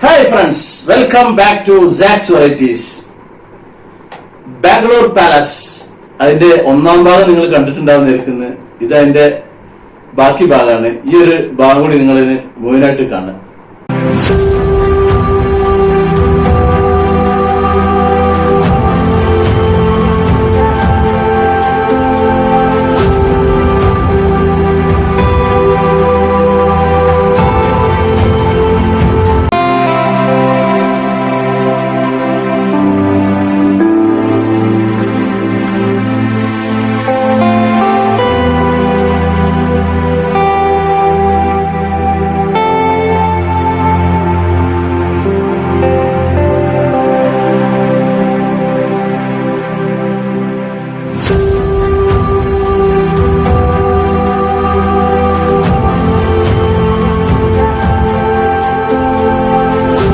Hi friends, welcome back to Zach's Varieties. Bangalore palace അതിന്റെ ഒന്നാം ഭാഗം നിങ്ങൾ കണ്ടിട്ടുണ്ടാവുന്നിരിക്കുന്നത്. ഇത് അതിന്റെ ബാക്കി ഭാഗമാണ്. ഈ ഒരു ഭാഗം കൂടി നിങ്ങളിന് മുഴുവനായിട്ട് കാണുക.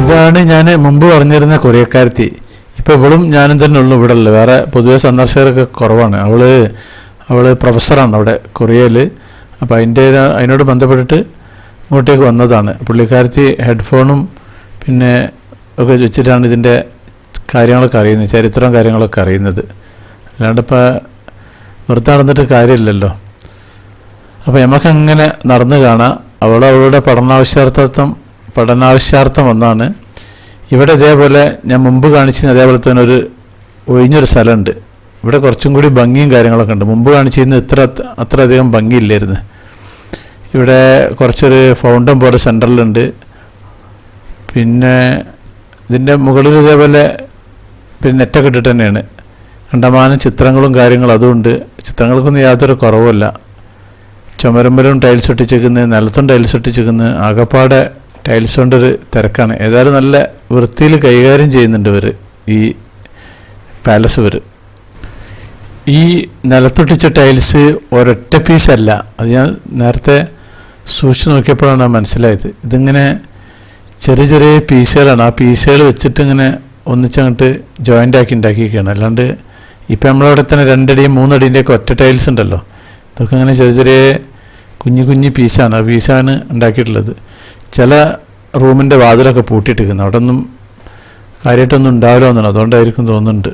ഇതാണ് ഞാൻ മുമ്പ് പറഞ്ഞിരുന്ന കൊറിയക്കാരത്തി. ഇപ്പോൾ ഇവളും ഞാനും തന്നെ ഉള്ളു ഇവിടെ ഉള്ളു. വേറെ പൊതുവെ സന്ദർശകരൊക്കെ കുറവാണ്. അവൾ പ്രൊഫസറാണ് അവിടെ കൊറിയയിൽ. അപ്പോൾ അതിനോട് ബന്ധപ്പെട്ടിട്ട് ഇങ്ങോട്ടേക്ക് വന്നതാണ്. പുള്ളിക്കാരത്തി ഹെഡ്ഫോണും പിന്നെ ഒക്കെ വെച്ചിട്ടാണ് ഇതിൻ്റെ കാര്യങ്ങളൊക്കെ അറിയുന്നത്, ചരിത്രവും കാര്യങ്ങളൊക്കെ അറിയുന്നത്. അല്ലാണ്ട് ഇപ്പോൾ വെറുതെ നടന്നിട്ട് കാര്യമില്ലല്ലോ. അപ്പോൾ നമുക്കങ്ങനെ നടന്നു കാണാം. അവളുടെ പഠനാവശ്യാർത്ഥം വന്നാണ്. ഇവിടെ ഇതേപോലെ ഞാൻ മുമ്പ് കാണിച്ചിരുന്ന അതേപോലെ തന്നെ ഒരു ഒഴിഞ്ഞൊരു സ്ഥലമുണ്ട്. ഇവിടെ കുറച്ചും കൂടി ഭംഗിയും കാര്യങ്ങളൊക്കെ ഉണ്ട്. മുമ്പ് കാണിച്ചിരുന്ന അത്രയധികം ഭംഗിയില്ലായിരുന്നു. ഇവിടെ കുറച്ചൊരു ഫൗണ്ടൻ പോലെ സെൻറ്ററിലുണ്ട്. പിന്നെ ഇതിൻ്റെ മുകളിൽ ഇതേപോലെ പിന്നെ നെറ്റൊക്കെ ഇട്ടിട്ട് തന്നെയാണ്. കണ്ടമാനം ചിത്രങ്ങളും കാര്യങ്ങളും അതുകൊണ്ട് ചിത്രങ്ങൾക്കൊന്നും യാതൊരു കുറവുമില്ല. ചുമരുമ്പലും ടൈൽസ് ഒട്ടിച്ചിരിക്കുന്നത്, നിലത്തും ടൈൽസ് ഒട്ടിച്ചിരിക്കുന്നത്, ആകപ്പാടെ ടൈൽസ് കൊണ്ടൊരു തിരക്കാണ്. ഏതായാലും നല്ല വൃത്തിയിൽ കൈകാര്യം ചെയ്യുന്നുണ്ട് ഇവർ, ഈ പാലസ്. ഈ നിലത്തൊട്ടിച്ച ടൈൽസ് ഒരൊറ്റ പീസല്ല. അത് ഞാൻ നേരത്തെ സൂക്ഷിച്ച് നോക്കിയപ്പോഴാണ് മനസ്സിലായത്. ഇതിങ്ങനെ ചെറിയ ചെറിയ പീസുകളാണ്. ആ പീസുകൾ വെച്ചിട്ട് ഇങ്ങനെ ഒന്നിച്ചങ്ങോട്ട് ജോയിൻ്റ് ആക്കി ഉണ്ടാക്കിയിരിക്കുകയാണ്. അല്ലാണ്ട് ഇപ്പം നമ്മളവിടെ തന്നെ 2 അടിയും 3 അടിൻ്റെയൊക്കെ ഒറ്റ ടൈൽസ് ഉണ്ടല്ലോ. ഇതൊക്കെ ഇങ്ങനെ ചെറിയ ചെറിയ കുഞ്ഞു പീസാണ്. ആ പീസാണ് ഉണ്ടാക്കിയിട്ടുള്ളത്. ചില റൂമിൻ്റെ വാതിലൊക്കെ പൂട്ടിയിട്ടിരിക്കുന്നത്. അവിടെ ഒന്നും കാര്യമായിട്ടൊന്നും ഉണ്ടാവില്ല എന്നാണ്, അതുകൊണ്ടായിരിക്കും തോന്നുന്നുണ്ട്.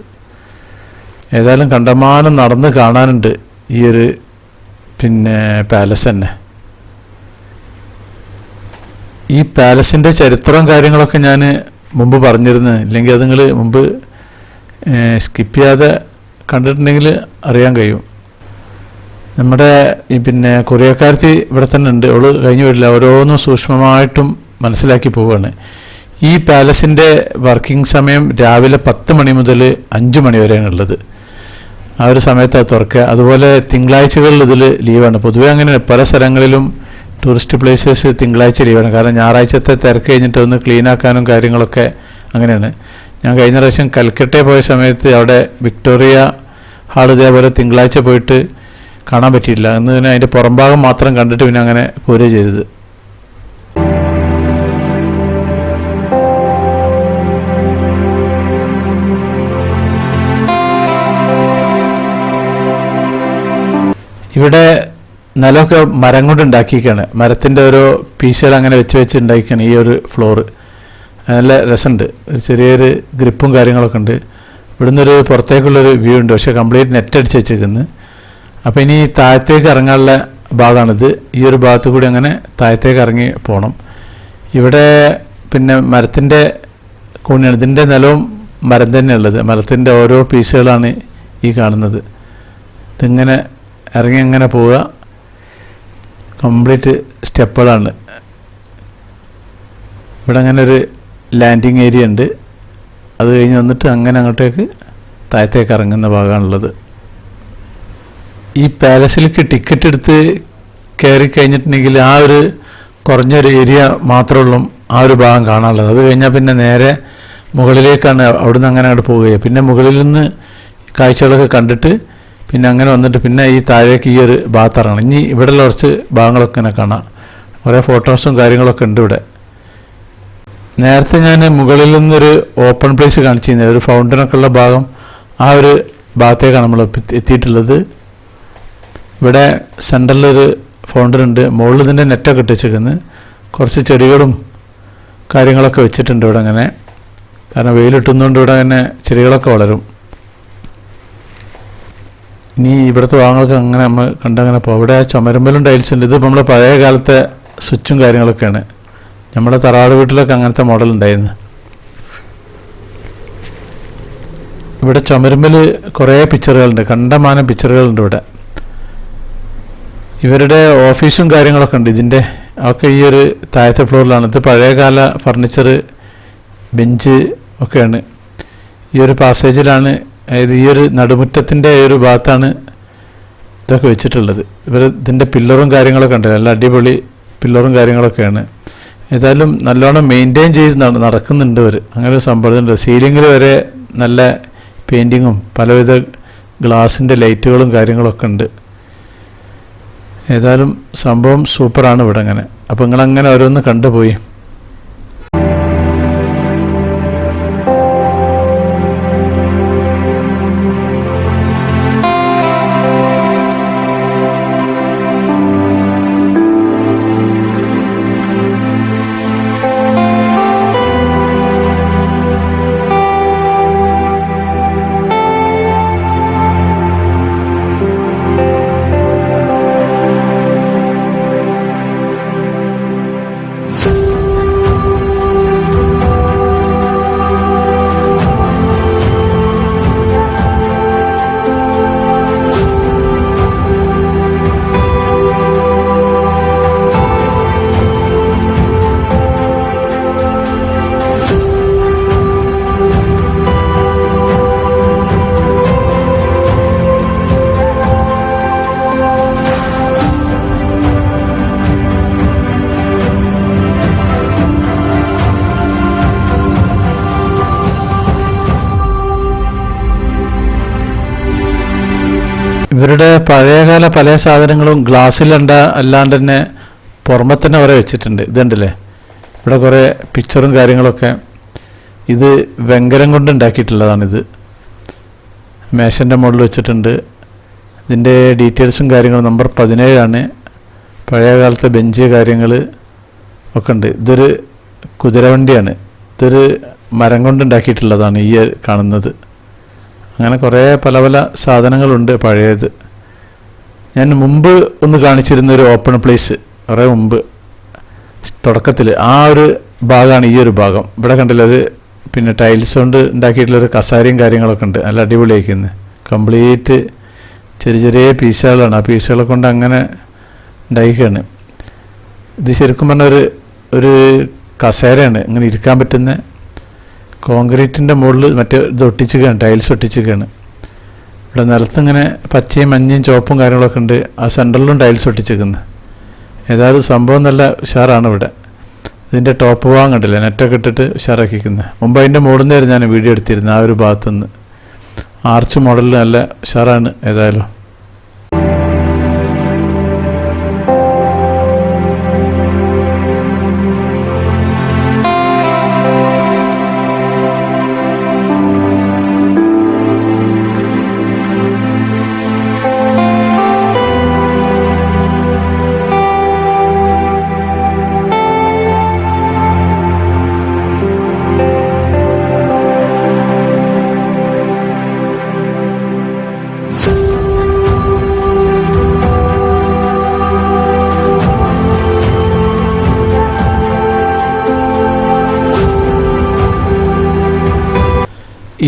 ഏതായാലും കണ്ടമാനം നടന്ന് കാണാനുണ്ട് ഈ ഒരു പിന്നെ പാലസ് തന്നെ. ഈ പാലസിൻ്റെ ചരിത്രവും കാര്യങ്ങളൊക്കെ ഞാൻ മുമ്പ് പറഞ്ഞിരുന്നു. ഇല്ലെങ്കിൽ അത് നിങ്ങൾ മുമ്പ് സ്കിപ്പ് ചെയ്യാതെ കണ്ടിട്ടുണ്ടെങ്കിൽ അറിയാൻ കഴിയും. നമ്മുടെ ഈ പിന്നെ കൊറിയക്കാരത്തി ഇവിടെ തന്നെ ഉണ്ട്. അവൾ കഴിഞ്ഞു വരില്ല, ഓരോന്നും സൂക്ഷ്മമായിട്ടും മനസ്സിലാക്കി പോവുകയാണ്. ഈ പാലസിൻ്റെ വർക്കിംഗ് സമയം രാവിലെ 10 മണി മുതൽ 5 മണി വരെയാണ് ഉള്ളത്. ആ ഒരു സമയത്ത് അത് തുറക്കുക. അതുപോലെ തിങ്കളാഴ്ചകളിൽ ഇതിൽ ലീവാണ്. പൊതുവേ അങ്ങനെ പല സ്ഥലങ്ങളിലും ടൂറിസ്റ്റ് പ്ലേസസ് തിങ്കളാഴ്ച ലീവാണ്. കാരണം ഞായറാഴ്ചത്തെ തിരക്ക് കഴിഞ്ഞിട്ട് ഒന്ന് ക്ലീനാക്കാനും കാര്യങ്ങളൊക്കെ അങ്ങനെയാണ്. ഞാൻ കഴിഞ്ഞ പ്രാവശ്യം കൽക്കട്ടയിൽ പോയ സമയത്ത് അവിടെ വിക്ടോറിയ ഹാൾ ഇതേപോലെ തിങ്കളാഴ്ച പോയിട്ട് കാണാൻ പറ്റിയില്ല. എന്ന് തന്നെ അതിൻ്റെ പുറംഭാഗം മാത്രം കണ്ടിട്ട് പിന്നെ അങ്ങനെ പോരുക ചെയ്തത്. ഇവിടെ നിലമൊക്കെ മരം കൊണ്ട് ഉണ്ടാക്കിയിരിക്കുകയാണ്. മരത്തിൻ്റെ ഓരോ പീസുകൾ അങ്ങനെ വെച്ച് ഉണ്ടാക്കിയാണ് ഈ ഒരു ഫ്ലോറ്. നല്ല രസമുണ്ട്. ഒരു ചെറിയൊരു ഗ്രിപ്പും കാര്യങ്ങളൊക്കെ ഉണ്ട്. ഇവിടുന്ന് ഒരു പുറത്തേക്കുള്ളൊരു വ്യൂ ഉണ്ട്. പക്ഷേ കംപ്ലീറ്റ് നെറ്റ് അടിച്ച് വെച്ചേക്കുന്നത്. അപ്പോൾ ഇനി താഴത്തേക്ക് ഇറങ്ങാനുള്ള ഭാഗമാണിത്. ഈ ഒരു ഭാഗത്ത് കൂടി അങ്ങനെ താഴത്തേക്ക് ഇറങ്ങി പോകണം. ഇവിടെ പിന്നെ മരത്തിൻ്റെ കൂണിയാണ്. ഇതിൻ്റെ നിലവും മരം തന്നെയുള്ളത്. മരത്തിൻ്റെ ഓരോ പീസുകളാണ് ഈ കാണുന്നത്. ഇതിങ്ങനെ ഇറങ്ങി അങ്ങനെ പോവുക. കംപ്ലീറ്റ് സ്റ്റെപ്പുകളാണ്. ഇവിടെ അങ്ങനെ ഒരു ലാൻഡിങ് ഏരിയ ഉണ്ട്. അത് കഴിഞ്ഞ് വന്നിട്ട് അങ്ങനെ അങ്ങോട്ടേക്ക് താഴത്തേക്ക് ഇറങ്ങുന്ന ഭാഗമാണുള്ളത്. ഈ പാലസിലേക്ക് ടിക്കറ്റ് എടുത്ത് കയറി കഴിഞ്ഞിട്ടുണ്ടെങ്കിൽ ആ ഒരു കുറഞ്ഞൊരു ഏരിയ മാത്രമേ ഉള്ളൂ ആ ഒരു ഭാഗം കാണാനുള്ളത്. അത് കഴിഞ്ഞാൽ പിന്നെ നേരെ മുകളിലേക്കാണ്. അവിടുന്ന് അങ്ങനെ അങ്ങോട്ട് പോവുകയാണ്. പിന്നെ മുകളിൽ നിന്ന് കാഴ്ചകളൊക്കെ കണ്ടിട്ട് പിന്നെ അങ്ങനെ വന്നിട്ട് പിന്നെ ഈ താഴേക്ക് ഈ ഒരു ഭാഗത്ത് ഇറങ്ങണം. ഇനി ഇവിടെയുള്ള കുറച്ച് ഭാഗങ്ങളൊക്കെ ഇങ്ങനെ കാണാം. കുറേ ഫോട്ടോസും കാര്യങ്ങളൊക്കെ ഉണ്ട് ഇവിടെ. നേരത്തെ ഞാൻ മുകളിൽ നിന്നൊരു ഓപ്പൺ പ്ലേസ് കാണിച്ചിരുന്നത്, ഒരു ഫൗണ്ടനൊക്കെ ഉള്ള ഭാഗം. ആ ഒരു ഭാഗത്തേക്കാണ് നമ്മൾ എത്തിയിട്ടുള്ളത്. ഇവിടെ സെൻറ്ററിലൊരു ഫൗണ്ടൻ ഉണ്ട്. മുകളിൽ ഇതിൻ്റെ നെറ്റൊക്കെ ഇട്ടിച്ചേക്കുന്നത്. കുറച്ച് ചെടികളും കാര്യങ്ങളൊക്കെ വെച്ചിട്ടുണ്ട് ഇവിടെ അങ്ങനെ. കാരണം വെയിലിട്ടുന്നതുകൊണ്ട് ഇവിടെ അങ്ങനെ ചെടികളൊക്കെ വളരും. ഇനി ഇവിടുത്തെ ഭാഗങ്ങളൊക്കെ അങ്ങനെ നമ്മൾ കണ്ടങ്ങനെ പോകും. ഇവിടെ ചുമരുമ്പലും ടൈൽസ് ഉണ്ട്. ഇത് നമ്മളെ പഴയ കാലത്തെ സ്വിച്ചും കാര്യങ്ങളൊക്കെയാണ്. നമ്മുടെ തറവാട് വീട്ടിലൊക്കെ അങ്ങനത്തെ മോഡൽ ഉണ്ടായിരുന്നു. ഇവിടെ ചുമരുമ്പൽ കുറേ പിക്ചറുകളുണ്ട്, കണ്ടമാനം പിക്ചറുകളുണ്ട് ഇവിടെ. ഇവരുടെ ഓഫീസും കാര്യങ്ങളൊക്കെ ഉണ്ട് ഇതിൻ്റെ. ഒക്കെ ഈ ഒരു താഴത്തെ ഫ്ലോറിലാണ്. ഇത് പഴയകാല ഫർണിച്ചർ, ബെഞ്ച് ഒക്കെയാണ്. ഈ ഒരു പാസേജിലാണ്, അതായത് ഈ ഒരു നടുമുറ്റത്തിൻ്റെ ഒരു ഭാഗത്താണ് ഇതൊക്കെ വെച്ചിട്ടുള്ളത്. ഇതിൻ്റെ പില്ലറും കാര്യങ്ങളൊക്കെ ഉണ്ട്. നല്ല അടിപൊളി പില്ലറും കാര്യങ്ങളൊക്കെയാണ്. ഏതായാലും നല്ലോണം മെയിൻറ്റെയിൻ ചെയ്ത് നടക്കുന്നുണ്ട് ഇവർ. അങ്ങനെ ഒരു സംഭവമുണ്ട്. സീലിങ്ങിൽ വരെ നല്ല പെയിൻറ്റിങ്ങും പലവിധ ഗ്ലാസിൻ്റെ ലൈറ്റുകളും കാര്യങ്ങളൊക്കെ ഉണ്ട്. ഏതായാലും സംഭവം സൂപ്പറാണ് ഇവിടെ അങ്ങനെ. അപ്പോൾ നിങ്ങളങ്ങനെ ഓരോന്ന് കണ്ടുപോയി. ഇവരുടെ പഴയകാല പല സാധനങ്ങളും ഗ്ലാസ്സിലണ്ട അല്ലാണ്ട് തന്നെ പുറമെ തന്നെ വരെ വെച്ചിട്ടുണ്ട്. ഇതുണ്ടല്ലേ, ഇവിടെ കുറേ പിക്ചറും കാര്യങ്ങളൊക്കെ. ഇത് വെങ്കലം കൊണ്ട് ഉണ്ടാക്കിയിട്ടുള്ളതാണിത്. മേശൻ്റെ മുകളിൽ വെച്ചിട്ടുണ്ട്. ഇതിൻ്റെ ഡീറ്റെയിൽസും കാര്യങ്ങളും നമ്പർ 17 പഴയ കാലത്തെ ബെഞ്ച് കാര്യങ്ങൾ ഒക്കെ ഉണ്ട്. ഇതൊരു കുതിരവണ്ടിയാണ്. ഇതൊരു മരം കൊണ്ട് ഉണ്ടാക്കിയിട്ടുള്ളതാണ് ഈ കാണുന്നത്. അങ്ങനെ കുറേ പല പല സാധനങ്ങളുണ്ട് പഴയത്. ഞാൻ മുമ്പ് ഒന്ന് കാണിച്ചിരുന്ന ഒരു ഓപ്പൺ പ്ലേസ്, കുറേ മുമ്പ് തുടക്കത്തിൽ, ആ ഒരു ഭാഗമാണ് ഈ ഒരു ഭാഗം. ഇവിടെ കണ്ടില്ല, ഒരു പിന്നെ ടൈൽസ് കൊണ്ട് ഉണ്ടാക്കിയിട്ടുള്ളൊരു കസാരയും കാര്യങ്ങളൊക്കെ ഉണ്ട്. നല്ല അടിപൊളിയാക്കുന്നത്. കംപ്ലീറ്റ് ചെറിയ ചെറിയ പീസുകളാണ്. ആ പീസുകളെ കൊണ്ട് അങ്ങനെ ഉണ്ടാക്കിയാണ്. ഇത് ശരിക്കും പറഞ്ഞാൽ ഒരു കസേരയാണ്, ഇങ്ങനെ ഇരിക്കാൻ പറ്റുന്ന. കോൺക്രീറ്റിൻ്റെ മുകളിൽ മറ്റേ ഇത് ഒട്ടിച്ചിരിക്കുകയാണ്, ടൈൽസ് ഒട്ടിച്ചിരിക്കുകയാണ്. ഇവിടെ നിലത്തിങ്ങനെ പച്ചയും മഞ്ഞയും ചുവപ്പും കാര്യങ്ങളൊക്കെ ഉണ്ട്. ആ സെൻറ്ററിലും ടൈൽസ് ഒട്ടിച്ചിരിക്കുന്നത്. ഏതായാലും സംഭവം നല്ല ഉഷാറാണ് ഇവിടെ. ഇതിൻ്റെ ടോപ്പ് ഭാഗം കണ്ടില്ല, നെറ്റൊക്കെ ഇട്ടിട്ട് ഉഷാറാക്കിക്കുന്നത്. മുമ്പ് അതിൻ്റെ മുകളിൽ നിന്നായിരുന്നു ഞാൻ വീഡിയോ എടുത്തിരുന്നത്. ആ ഒരു ഭാഗത്തുനിന്ന് ആർച്ച് മോഡലിൽ നല്ല ഉഷാറാണ്. ഏതായാലും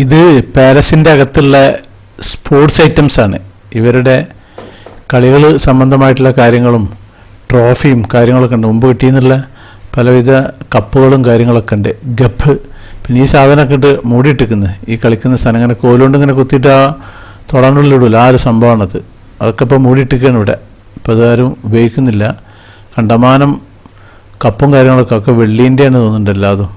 ഇത് പാലസിൻ്റെ അകത്തുള്ള സ്പോർട്സ് ഐറ്റംസാണ്. ഇവരുടെ കളികൾ സംബന്ധമായിട്ടുള്ള കാര്യങ്ങളും ട്രോഫിയും കാര്യങ്ങളൊക്കെ ഉണ്ട്. മുമ്പ് കിട്ടിയെന്നുള്ള പലവിധ കപ്പുകളും കാര്യങ്ങളൊക്കെ ഉണ്ട്. ഗപ്പ്, പിന്നെ ഈ സാധനമൊക്കെ ഇട്ട് മൂടിയിട്ടിരിക്കുന്നത്. ഈ കളിക്കുന്ന സാധനം ഇങ്ങനെ കോലുകൊണ്ട് ഇങ്ങനെ കുത്തിയിട്ട് ആ തൊടാനുള്ളിൽ ഇടില്ല. ആ ഒരു സംഭവമാണത്. അതൊക്കെ ഇപ്പോൾ മൂടിയിട്ടിരിക്കുകയാണ് ഇവിടെ. ഇപ്പോൾ അതാരും ഉപയോഗിക്കുന്നില്ല. കണ്ടമാനം കപ്പും കാര്യങ്ങളൊക്കെ ഒക്കെ വെള്ളീൻ്റെയാണ് തോന്നുന്നുണ്ട് എല്ലാതും.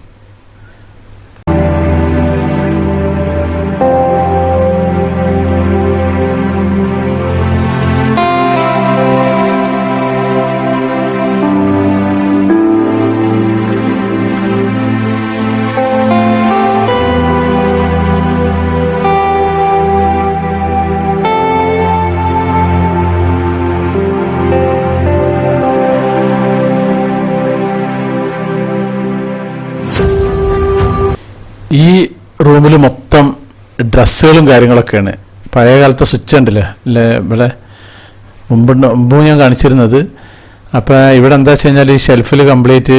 ഈ റൂമിൽ മൊത്തം ഡ്രസ്സുകളും കാര്യങ്ങളൊക്കെയാണ്. പഴയ കാലത്തെ സ്വിച്ച് ഉണ്ടല്ലേ അല്ലേ, ഇവിടെ മുമ്പ് ഞാൻ കാണിച്ചിരുന്നത്. അപ്പോൾ ഇവിടെ എന്താ വെച്ച് കഴിഞ്ഞാൽ ഈ ഷെൽഫിൽ കംപ്ലീറ്റ്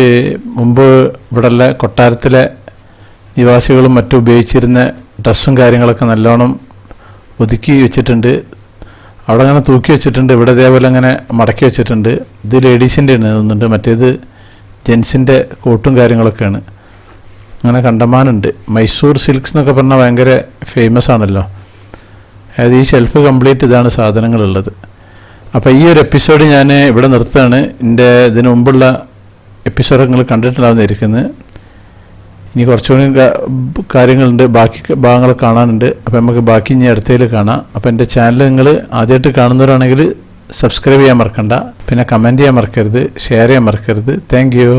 മുമ്പ് ഇവിടെയുള്ള കൊട്ടാരത്തിലെ നിവാസികളും മറ്റും ഉപയോഗിച്ചിരുന്ന ഡ്രസ്സും കാര്യങ്ങളൊക്കെ നല്ലോണം ഒതുക്കി വെച്ചിട്ടുണ്ട്. അവിടെ അങ്ങനെ തൂക്കി വെച്ചിട്ടുണ്ട്. ഇവിടെ ഇതേപോലെ അങ്ങനെ മടക്കി വെച്ചിട്ടുണ്ട്. ഇത് ലേഡീസിൻ്റെ ആണ് തോന്നുന്നുണ്ട്, മറ്റേത് ജെൻസിൻ്റെ കോട്ടും കാര്യങ്ങളൊക്കെയാണ്. അങ്ങനെ കണ്ടമാനുണ്ട്. മൈസൂർ സിൽക്സ് എന്നൊക്കെ പറഞ്ഞാൽ ഭയങ്കര ഫേമസ് ആണല്ലോ. അതായത് ഈ ഷെൽഫ് കംപ്ലീറ്റ് ഇതാണ് സാധനങ്ങളുള്ളത്. അപ്പോൾ ഈ ഒരു എപ്പിസോഡ് ഞാൻ ഇവിടെ നിർത്തുകയാണ്. എൻ്റെ ഇതിനു മുമ്പുള്ള എപ്പിസോഡ് നിങ്ങൾ കണ്ടിട്ടുണ്ടാവുന്നതായിരിക്കുന്നത്. ഇനി കുറച്ചുകൂടി കാര്യങ്ങളുണ്ട്, ബാക്കി ഭാഗങ്ങൾ കാണാനുണ്ട്. അപ്പോൾ നമുക്ക് ബാക്കി ഇനി അടുത്തതിൽ കാണാം. അപ്പോൾ എൻ്റെ ചാനൽ നിങ്ങൾ ആദ്യമായിട്ട് കാണുന്നവരാണെങ്കിൽ സബ്സ്ക്രൈബ് ചെയ്യാൻ മറക്കണ്ട, പിന്നെ കമൻറ്റ് ചെയ്യാൻ മറക്കരുത്, ഷെയർ ചെയ്യാൻ മറക്കരുത്. Thank you.